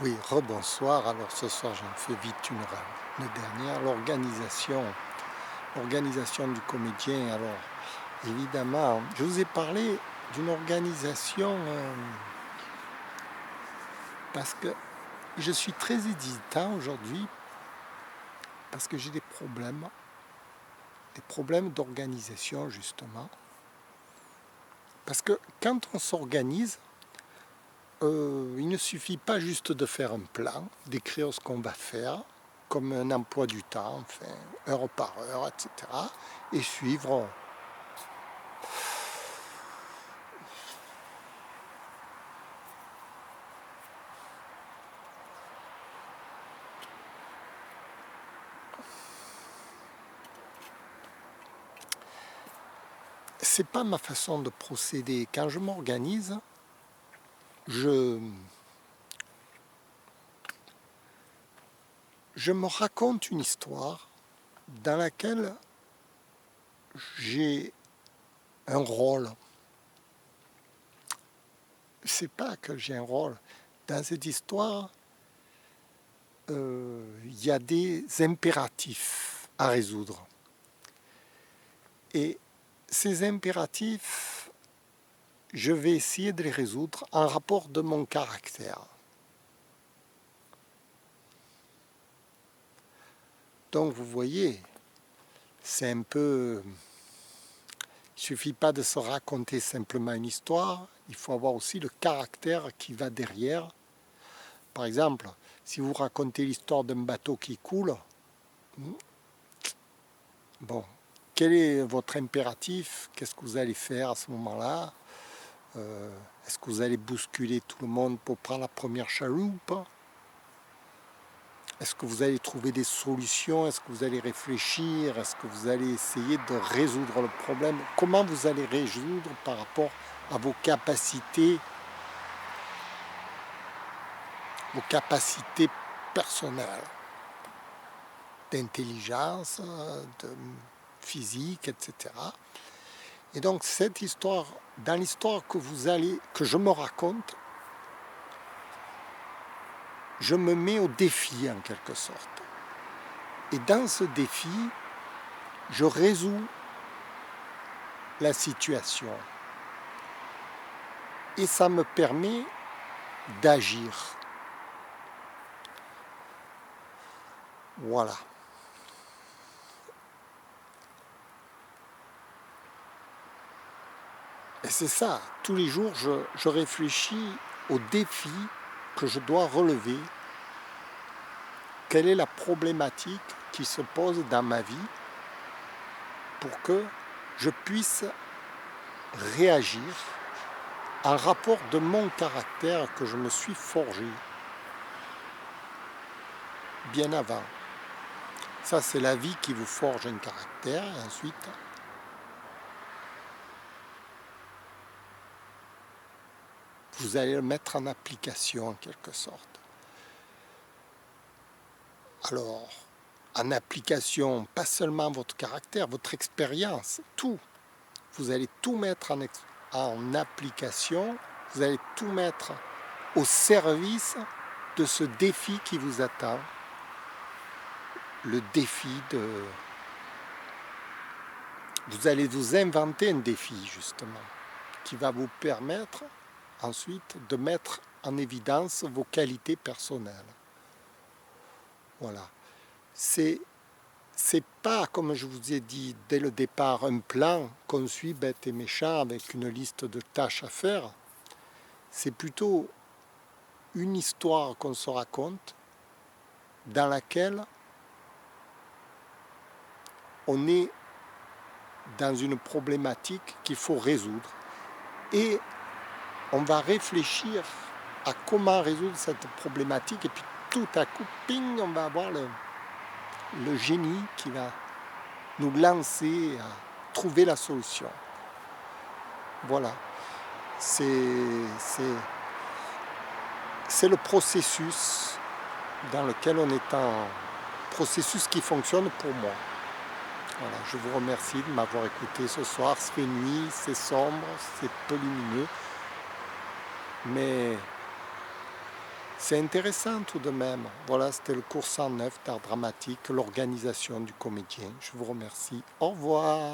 Oui, rebonsoir. Alors ce soir, j'en fais vite une dernière. L'organisation du comédien. Alors évidemment, je vous ai parlé d'une organisation parce que je suis très hésitant aujourd'hui parce que j'ai des problèmes d'organisation justement. Parce que quand on s'organise, il ne suffit pas juste de faire un plan, d'écrire ce qu'on va faire, comme un emploi du temps, enfin, heure par heure, etc. Et suivre. C'est pas ma façon de procéder. Quand je m'organise, je, je me raconte une histoire dans laquelle j'ai un rôle. C'est pas que j'ai un rôle. Dans cette histoire, il y a des impératifs à résoudre. Et ces impératifs, je vais essayer de les résoudre en rapport de mon caractère. Donc vous voyez, c'est un peu... Il ne suffit pas de se raconter simplement une histoire, il faut avoir aussi le caractère qui va derrière. Par exemple, si vous racontez l'histoire d'un bateau qui coule, bon, quel est votre impératif? Qu'est-ce que vous allez faire à ce moment-là? Est-ce que vous allez bousculer tout le monde pour prendre la première chaloupe? Est-ce que vous allez trouver des solutions? Est-ce que vous allez réfléchir? Est-ce que vous allez essayer de résoudre le problème? Comment vous allez résoudre par rapport à vos capacités personnelles, d'intelligence, de physique, etc. Et donc cette histoire, dans l'histoire que je me raconte, je me mets au défi en quelque sorte. Et dans ce défi, je résous la situation. Et ça me permet d'agir. Voilà. Et c'est ça, tous les jours, je réfléchis aux défis que je dois relever. Quelle est la problématique qui se pose dans ma vie pour que je puisse réagir en rapport de mon caractère que je me suis forgé bien avant. Ça, c'est la vie qui vous forge un caractère, et ensuite, vous allez le mettre en application en quelque sorte. Alors, en application, pas seulement votre caractère, votre expérience, tout. Vous allez tout mettre en application, vous allez tout mettre au service de ce défi qui vous attend. Le défi de... Vous allez vous inventer un défi, justement, qui va vous permettre ensuite de mettre en évidence vos qualités personnelles. Voilà. C'est pas, comme je vous ai dit dès le départ, un plan qu'on suit bête et méchant avec une liste de tâches à faire. C'est plutôt une histoire qu'on se raconte dans laquelle on est dans une problématique qu'il faut résoudre. Et on va réfléchir à comment résoudre cette problématique et puis tout à coup, ping, on va avoir le génie qui va nous lancer à trouver la solution. Voilà. C'est le processus dans lequel on est en processus qui fonctionne pour moi. Voilà, je vous remercie de m'avoir écouté ce soir. C'est nuit, c'est sombre, c'est peu lumineux. Mais C'est intéressant tout de même. Voilà, c'était le cours 109 d'art dramatique, l'organisation du comédien. Je vous remercie. Au revoir.